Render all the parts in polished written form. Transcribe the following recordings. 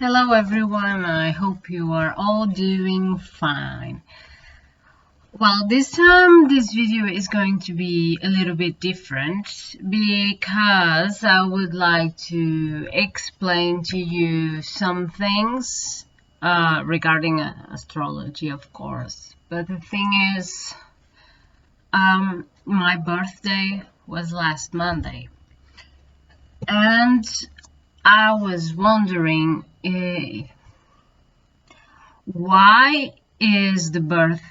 Hello everyone, I hope you are all doing fine. Well, this time this video is going to be a little bit different because I would like to explain to you some things regarding astrology, of course. But the thing is, my birthday was last Monday, and I was wondering why is the birth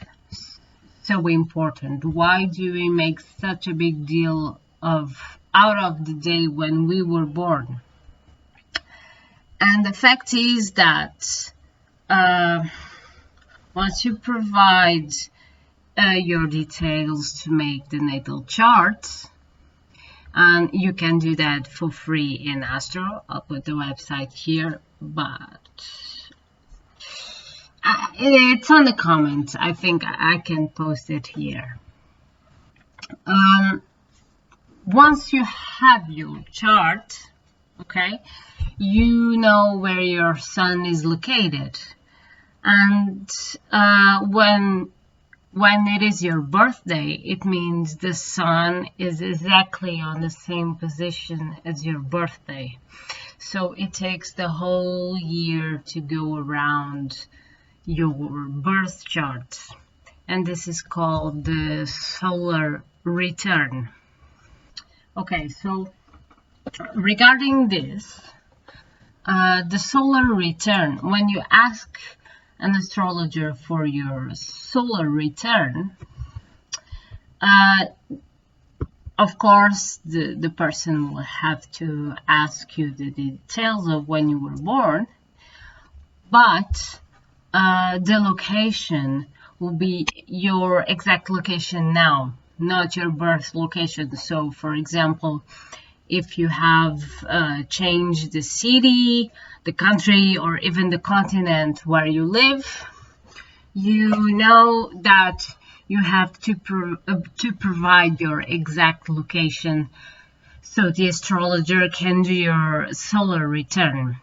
so important? Why do we make such a big deal out of the day when we were born? And the fact is that once you provide your details to make the natal chart, and you can do that for free in Astro. I'll put the website here, but it's on the comments. I think I can post it here. Once you have your chart, okay, you know where your sun is located, and when it is your birthday, it means the sun is exactly on the same position as your birthday. So it takes the whole year to go around your birth chart. And this is called the solar return. Okay, so regarding this, the solar return, when you ask an astrologer for your solar return, of course the person will have to ask you the details of when you were born, but the location will be your exact location now, not your birth location. So for example, if you have changed the city, the country, or even the continent where you live, you know that you have to provide your exact location so the astrologer can do your solar return.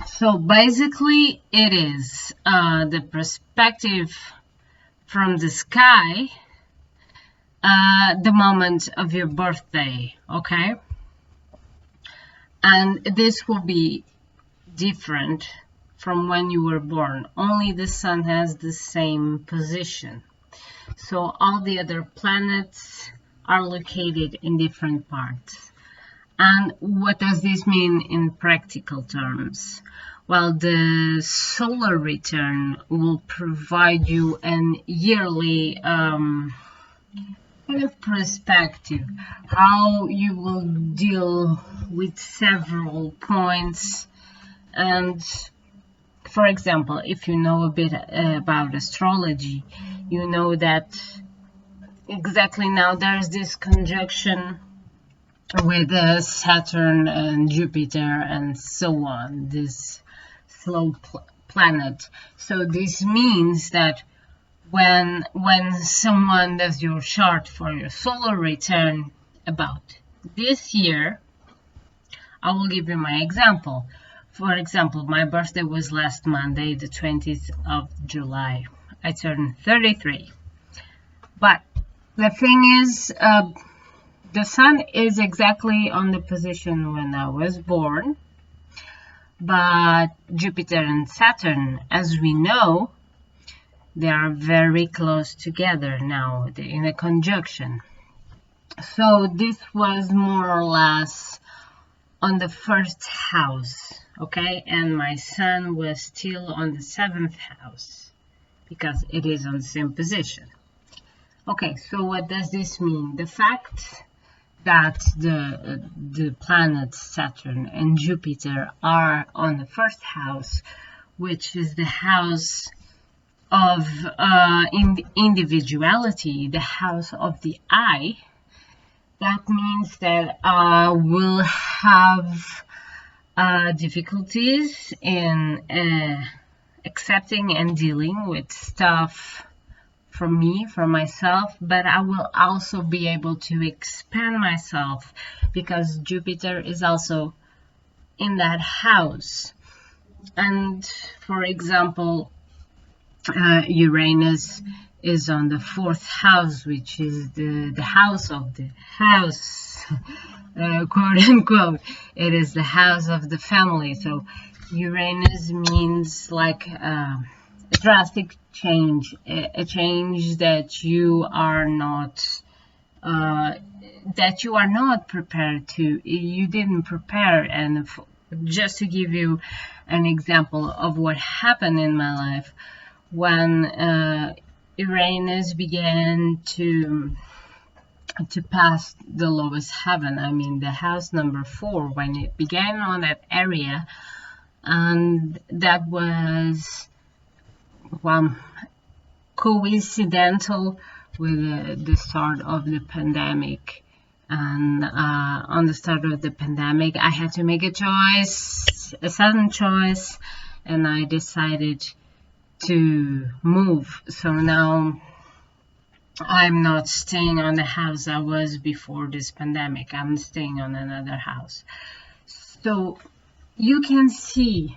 So basically it is the perspective from the sky, the moment of your birthday, okay? And this will be different from when you were born. Only the sun has the same position. So all the other planets are located in different parts. And what does this mean in practical terms? Well, the solar return will provide you an yearly kind of perspective, how you will deal with several points. And for example, if you know a bit about astrology, you know that exactly now there's this conjunction with Saturn and Jupiter and so on, this slow planet. So this means that when someone does your chart for your solar return about this year, I will give you my example. For example, my birthday was last Monday, the 20th of July. I turned 33. But the thing is, the sun is exactly on the position when I was born. But Jupiter and Saturn, as we know, they are very close together now in a conjunction. So this was more or less on the first house, okay? And my sun was still on the 7th house because it is on the same position. Okay, so what does this mean? The fact that the planets Saturn and Jupiter are on the first house, which is the house of individuality, the house of the I, that means that we'll have difficulties in accepting and dealing with stuff from myself, but I will also be able to expand myself because Jupiter is also in that house. And for example, Uranus is on the 4th house, which is the house of the house, quote unquote. It is the house of the family. So Uranus means like a drastic change, a change that you are not prepared to. You didn't prepare. And just to give you an example of what happened in my life, when Uranus began to pass the lowest heaven, I mean the house number 4, when it began on that area, and that was, well, coincidental with the start of the pandemic. And on the start of the pandemic, I had to make a choice, a sudden choice, and I decided to move. So now I'm not staying on the house I was before this pandemic. I'm staying on another house. So you can see,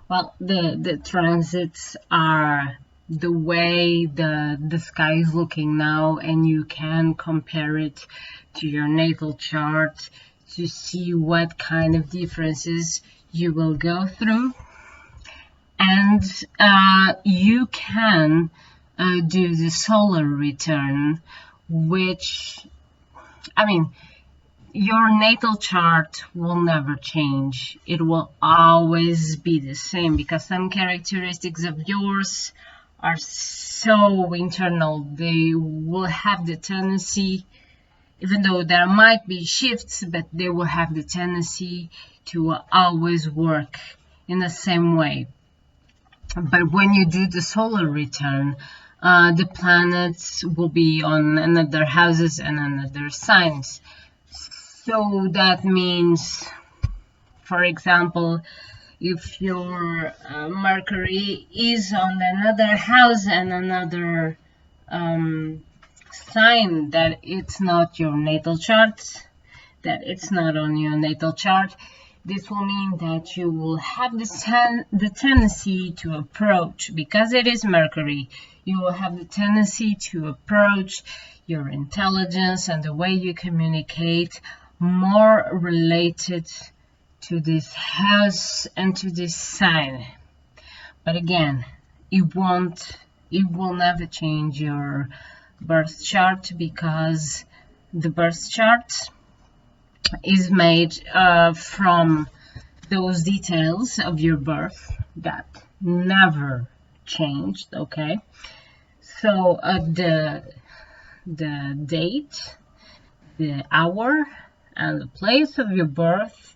well, the transits are the way the sky is looking now, and you can compare it to your natal chart to see what kind of differences you will go through. And you can do the solar return, which, I mean, your natal chart will never change. It will always be the same, because some characteristics of yours are so internal. They will have the tendency, even though there might be shifts, but they will have the tendency to always work in the same way. But when you do the solar return, the planets will be on another houses and another signs. So that means, for example, if your Mercury is on another house and another sign that it's not your natal chart, that it's not on your natal chart, this will mean that you will have the tendency to approach, because it is Mercury, you will have the tendency to approach your intelligence and the way you communicate more related to this house and to this sign. But again, it will never change your birth chart, because the birth chart is made from those details of your birth that never changed. Okay, so the date, the hour, and the place of your birth,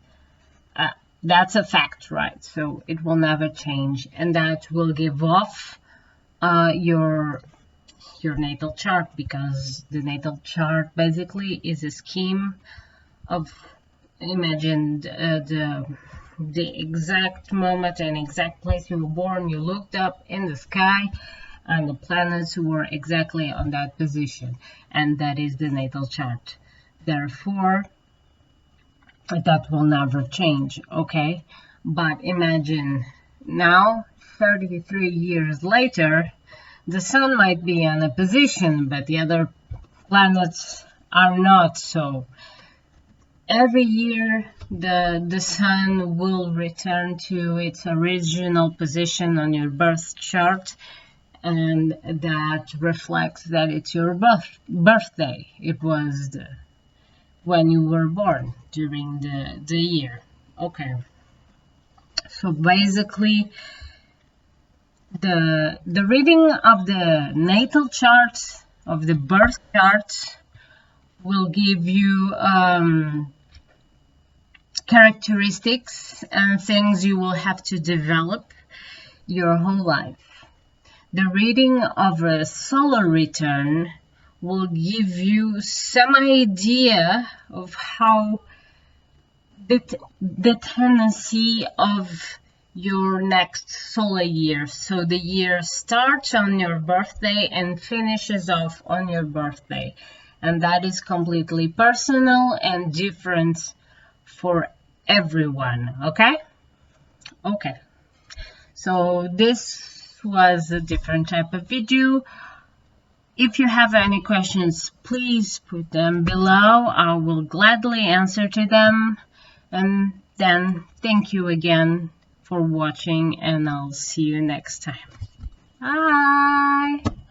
that's a fact, right? So it will never change, and that will give off your natal chart, because the natal chart basically is a scheme of, imagine the exact moment and exact place you were born. You looked up in the sky and the planets were exactly on that position, and that is the natal chart. Therefore, that will never change. Okay, but imagine now, 33 years later, the sun might be on a position, but the other planets are not. So every year the sun will return to its original position on your birth chart, and that reflects that it's your birthday. It was when you were born during the year. Okay, so basically the reading of the natal chart, of the birth chart, will give you characteristics and things you will have to develop your whole life. The reading of a solar return will give you some idea of how the tendency of your next solar year. So the year starts on your birthday and finishes off on your birthday, and that is completely personal and different for everyone. Okay, Okay, so this was a different type of video. If you have any questions, please put them below. I will gladly answer to them. And then thank you again for watching, and I'll see you next time. Bye!